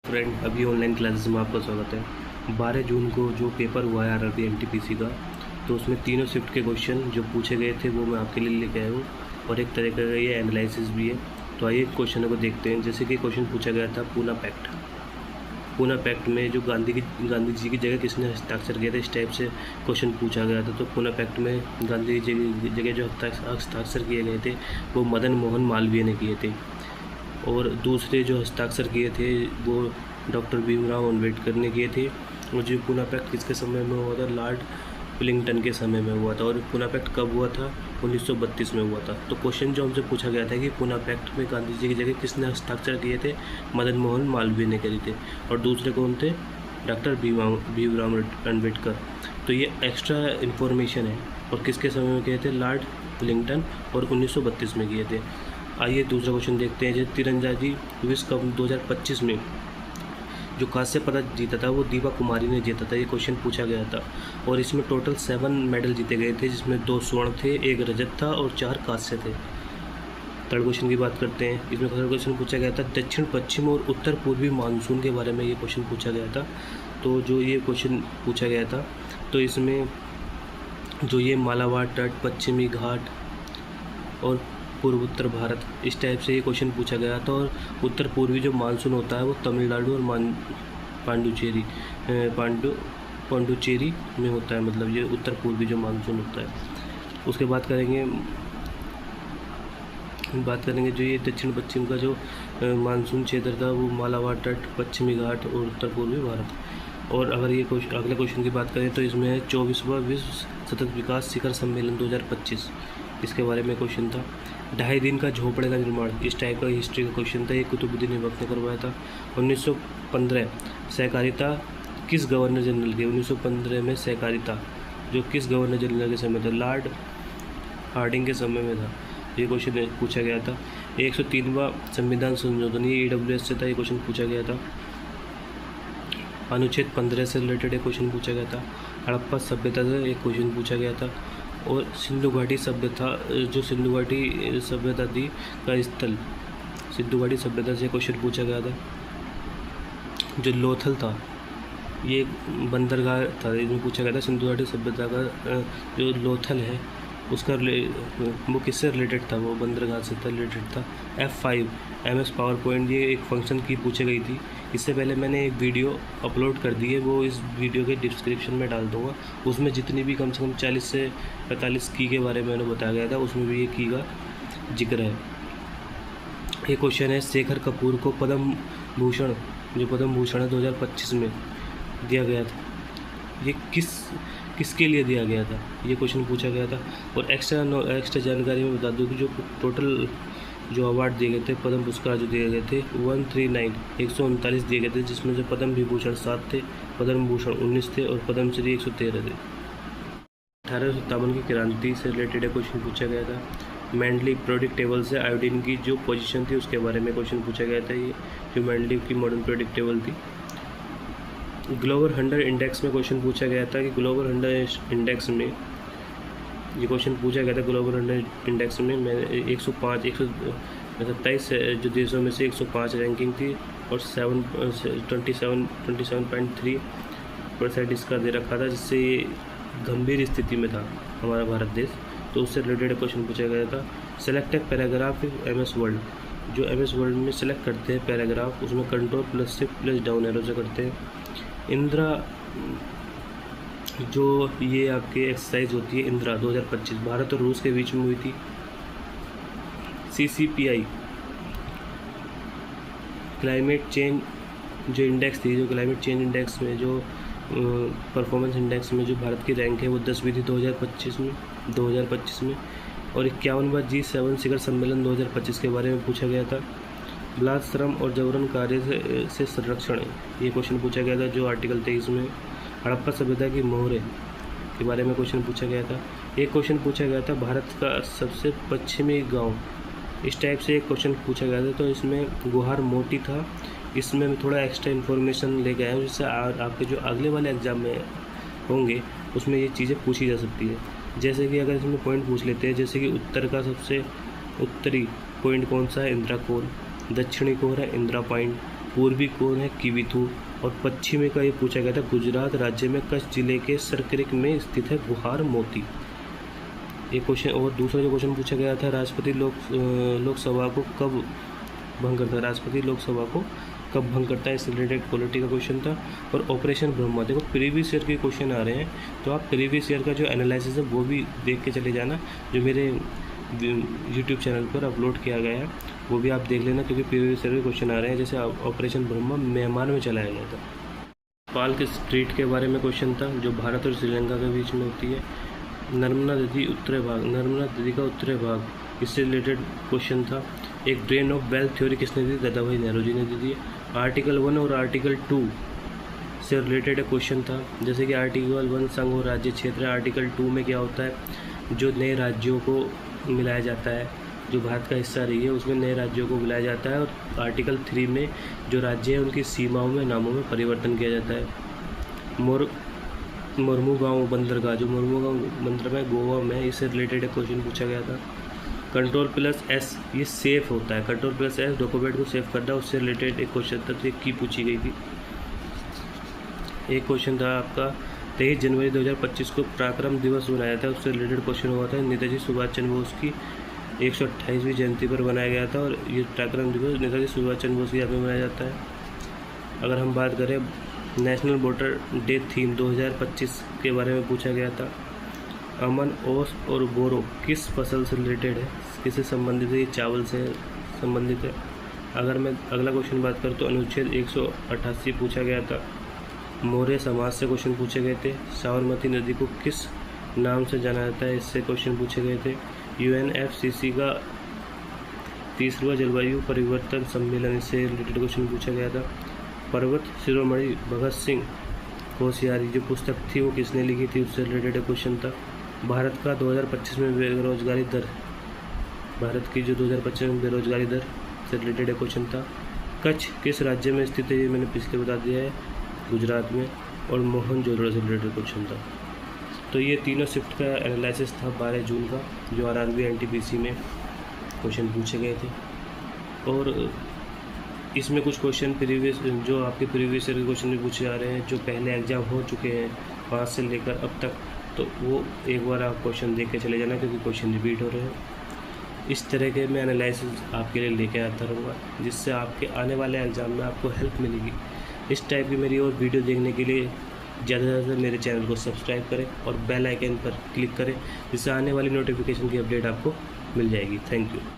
Friend, अभी online classes में आपका स्वागत है। 12 जून को जो पेपर हुआ है आरआरबी एनटीपीसी का, तो उसमें तीनों शिफ्ट के क्वेश्चन जो पूछे गए थे वो मैं आपके लिए लेके आया हूँ और एक तरह का ये एनालिसिस भी है। तो आइए क्वेश्चनों को देखते हैं। जैसे कि क्वेश्चन पूछा गया था पूना पैक्ट। पूना पैक्ट में जो गांधी जी की जगह किसने हस्ताक्षर किए थे, इस टाइप से क्वेश्चन पूछा गया था। तो पूना पैक्ट में गांधी जी की जगह जो हस्ताक्षर किए गए थे वो मदन मोहन मालवीय ने किए थे, और दूसरे जो हस्ताक्षर किए थे वो डॉक्टर भीमराव अम्बेडकर ने किए थे। और जो पूना पैक्ट किसके समय में हुआ था, लॉर्ड विलिंगटन के समय में हुआ था। और पूना पैक्ट कब हुआ था, 1932 में हुआ था। तो क्वेश्चन जो हमसे पूछा गया था कि पूना पैक्ट में गांधी जी की जगह किसने हस्ताक्षर किए थे, मदन मोहन मालवीय ने करे थे, और दूसरे कौन थे, डॉक्टर भीमराव अम्बेडकर। तो ये एक्स्ट्रा इन्फॉर्मेशन है। और किसके समय में किए थे, लॉर्ड विलिंगटन, और 1932 में किए थे। आइए दूसरा क्वेश्चन देखते हैं। जैसे तीरंदाजी विश्व कप 2025 में जो कांस्य पदक जीता था वो दीपा कुमारी ने जीता था, ये क्वेश्चन पूछा गया था। और इसमें टोटल 7 मेडल जीते गए थे, जिसमें 2 स्वर्ण थे, 1 रजत था और 4 कांस्य थे। थर्ड क्वेश्चन की बात करते हैं। इसमें थर्ड क्वेश्चन पूछा गया था दक्षिण पश्चिम और उत्तर पूर्वी मानसून के बारे में ये क्वेश्चन पूछा गया था। तो जो ये क्वेश्चन पूछा गया था, तो इसमें जो ये मालाबार तट, पश्चिमी घाट और पूर्व उत्तर भारत, इस टाइप से ये क्वेश्चन पूछा गया था। और उत्तर पूर्वी जो मानसून होता है वो तमिलनाडु और पांडुचेरी में होता है, मतलब ये उत्तर पूर्वी जो मानसून होता है। उसके बात करेंगे जो ये दक्षिण पश्चिम का जो मानसून क्षेत्र था वो मालाबार तट, पश्चिमी घाट और उत्तर पूर्वी भारत। और अगर ये अगले क्वेश्चन की बात करें तो इसमें है 24वां विश्व सतत विकास शिखर सम्मेलन 2025, इसके बारे में क्वेश्चन था। 2.5 दिन का झोपड़े का निर्माण, इस टाइप का हिस्ट्री का क्वेश्चन था, ये कुतुबुद्दीन ऐबक ने करवाया था। 1915 सहकारिता किस गवर्नर जनरल के, 1915 में सहकारिता जो किस गवर्नर जनरल के समय था, लॉर्ड हार्डिंग के समय में था, ये क्वेश्चन पूछा गया था। 103वां संविधान संशोधन, ये EWS से था, ये क्वेश्चन पूछा गया था। अनुच्छेद 15 से रिलेटेड एक क्वेश्चन पूछा गया था। हड़प्पा सभ्यता से एक क्वेश्चन पूछा गया था। और सिंधु घाटी सभ्यता, जो सिंधु घाटी सभ्यता थी का स्थल, सिंधु घाटी सभ्यता से क्वेश्चन पूछा गया था। जो लोथल था ये बंदरगाह था, इसमें पूछा गया था सिंधु घाटी सभ्यता का जो लोथल है उसका वो किससे रिलेटेड था, वो बंदरगाह से रिलेटेड था। F5 MS पावर पॉइंट, ये एक फंक्शन की पूछी गई थी। इससे पहले मैंने एक वीडियो अपलोड कर दी है, वो इस वीडियो के डिस्क्रिप्शन में डाल दूँगा। उसमें जितनी भी कम से कम 40 से 45 की के बारे में मैंने बताया गया था, उसमें भी ये की का जिक्र है। ये क्वेश्चन है शेखर कपूर को पद्म भूषण, जो पद्म भूषण है 2025 में दिया गया था, ये किसके लिए दिया गया था, ये क्वेश्चन पूछा गया था। और एक्स्ट्रा जानकारी में बता दूं कि जो टोटल जो अवार्ड दिए गए थे, पद्म पुरस्कार जो दिए गए थे 139 दिए गए थे, जिसमें से पद्म विभूषण 7 थे, पद्म भूषण 19 थे और पद्मश्री 113 थे। 1857 की क्रांति से रिलेटेड क्वेश्चन पूछा गया था। मेंडली पीरियोडिक टेबल से आयोडीन की जो पोजीशन थी उसके बारे में क्वेश्चन पूछा गया था। ये जो मेंडली की मॉडर्न पीरियोडिक टेबल थी। ग्लोबल 100 इंडेक्स में क्वेश्चन पूछा गया था कि ग्लोबल 100 इंडेक्स में, ये क्वेश्चन पूछा गया था ग्लोबल 100 इंडेक्स में 127 जो देशों में से 105 रैंकिंग थी और 27.3% इसका दे रखा था, जिससे ये गंभीर स्थिति में था हमारा भारत देश। तो उससे रिलेटेड क्वेश्चन पूछा गया था। Select a paragraph MS word, जो MS वर्ड में सेलेक्ट करते हैं पैराग्राफ, उसमें control plus shift plus down arrow से करते हैं। इंदिरा, जो ये आपकी एक्सरसाइज होती है इंदिरा 2025 भारत और रूस के बीच में हुई थी। CCPI क्लाइमेट चेंज जो इंडेक्स थी, जो क्लाइमेट चेंज इंडेक्स में जो परफॉर्मेंस इंडेक्स में जो भारत की रैंक है वो 10वीं थी 2025 में। और 51वां G7 शिखर सम्मेलन 2025 के बारे में पूछा गया था। बाल श्रम और जबरन कार्य से संरक्षण, ये क्वेश्चन पूछा गया था जो आर्टिकल 23 में। हड़प्पा सभ्यता की मोहरें के बारे में क्वेश्चन पूछा गया था। एक क्वेश्चन पूछा गया था भारत का सबसे पश्चिमी गांव, इस टाइप से एक क्वेश्चन पूछा गया था। तो इसमें गुहार मोटी था, इसमें थोड़ा एक्स्ट्रा इन्फॉर्मेशन लेके आया हूँ, जिससे आपके जो अगले वाले एग्ज़ाम में होंगे उसमें ये चीज़ें पूछी जा सकती है। जैसे कि अगर इसमें पॉइंट पूछ लेते हैं, जैसे कि उत्तर का सबसे उत्तरी पॉइंट कौन सा है, इंदिरा कोल। दक्षिणी कोर है इंदिरा पॉइंट, पूर्वी कौन है? किविथु। और पश्चिमी का ये पूछा गया था, गुजरात राज्य में कच्छ जिले के सरक्रिक में स्थित है गुहार मोती। एक क्वेश्चन और दूसरा जो क्वेश्चन पूछा गया था, राष्ट्रपति लोकसभा को कब भंग करता है? राष्ट्रपति लोकसभा को कब भंग करता है, इससे रिलेटेड पॉलिटी का क्वेश्चन था। और ऑपरेशन ब्रह्मा, देखो प्रीवियस ईयर के क्वेश्चन आ रहे हैं, तो आप प्रीवियस ईयर का जो एनालिसिस है वो भी देख के चले जाना, जो मेरे यूट्यूब चैनल पर अपलोड किया गया है वो भी आप देख लेना, क्योंकि प्रीवियस ईयर के क्वेश्चन आ रहे हैं। जैसे ऑपरेशन ब्रह्मा म्यांमार में चलाया गया था। नेपाल के स्ट्रीट के बारे में क्वेश्चन था, जो भारत और श्रीलंका के बीच में होती है। नर्मदा नदी उत्तरी भाग, नर्मदा नदी का उत्तरी भाग, इससे रिलेटेड क्वेश्चन था। एक ड्रेन ऑफ वेल्थ थ्योरी किसने दी? दादाभाई नेहरू जी ने दी थी। आर्टिकल 1 और आर्टिकल 2 से रिलेटेड क्वेश्चन था। जैसे कि आर्टिकल 1 संघ और राज्य क्षेत्र, आर्टिकल 2 में क्या होता है, जो नए राज्यों को मिलाया जाता है, जो भारत का हिस्सा रही है उसमें नए राज्यों को मिलाया जाता है। और आर्टिकल 3 में जो राज्य हैं उनकी सीमाओं में नामों में परिवर्तन किया जाता है। मुर्मुगांव बंदरगाह, जो मुर्मुगांव बंदरगाह गोवा में, इससे रिलेटेड एक क्वेश्चन पूछा गया था। Ctrl+S ये सेफ होता है, Ctrl+S डॉक्यूमेंट को सेव करना, उससे रिलेटेड एक क्वेश्चन था, तो की पूछी गई थी। एक क्वेश्चन था आपका 23 जनवरी 2025 को पराक्रम दिवस मनाया था, उससे रिलेटेड क्वेश्चन हुआ था। नेताजी सुभाष चंद्र बोस की 128वीं जयंती पर बनाया गया था, और ये पराक्रम दिवस नेताजी सुभाष चंद्र बोस की याद में मनाया जाता है। अगर हम बात करें नेशनल वाटर डे थीम 2025 के बारे में पूछा गया था। अमन, ओस और बोरो किस फसल से रिलेटेड है, किससे संबंधित है? ये चावल से संबंधित है। अगर मैं अगला क्वेश्चन बात करूँ तो अनुच्छेद 188 पूछा गया था। मौर्य समाज से क्वेश्चन पूछे गए थे। साबरमती नदी को किस नाम से जाना जाता है, इससे क्वेश्चन पूछे गए थे। UNFCCC का 30वां जलवायु परिवर्तन सम्मेलन, इससे रिलेटेड क्वेश्चन पूछा गया था। पर्वत शिरोमणि भगत सिंह कोश्यारी जो पुस्तक थी वो किसने लिखी थी, उससे रिलेटेड क्वेश्चन था। भारत का 2025 में बेरोजगारी दर, भारत की जो 2025 में बेरोजगारी दर से रिलेटेड क्वेश्चन था। कच्छ किस राज्य में स्थित है, ये मैंने पिछले बता दिया है, गुजरात में। और मोहनजोदड़ो से रिलेटेड क्वेश्चन था। तो ये तीनों शिफ्ट का एनालिसिस था 12 जून का, जो RRB NTPC में क्वेश्चन पूछे गए थे। और इसमें कुछ क्वेश्चन प्रीवियस, जो आपके प्रीवियस ईयर के क्वेश्चन भी पूछे जा रहे हैं, जो पहले एग्जाम हो चुके हैं 5 से लेकर अब तक, तो वो एक बार आप क्वेश्चन देख के चले जाना, क्योंकि क्वेश्चन रिपीट हो रहे हैं। इस तरह के मैं एनालिसिस आपके लिए लेके आता रहूँगा, जिससे आपके आने वाले एग्ज़ाम में आपको हेल्प मिलेगी। इस टाइप की मेरी और वीडियो देखने के लिए ज़्यादा से ज़्यादा मेरे चैनल को सब्सक्राइब करें और बेल आइकन पर क्लिक करें, जिससे आने वाली नोटिफिकेशन की अपडेट आपको मिल जाएगी। Thank you.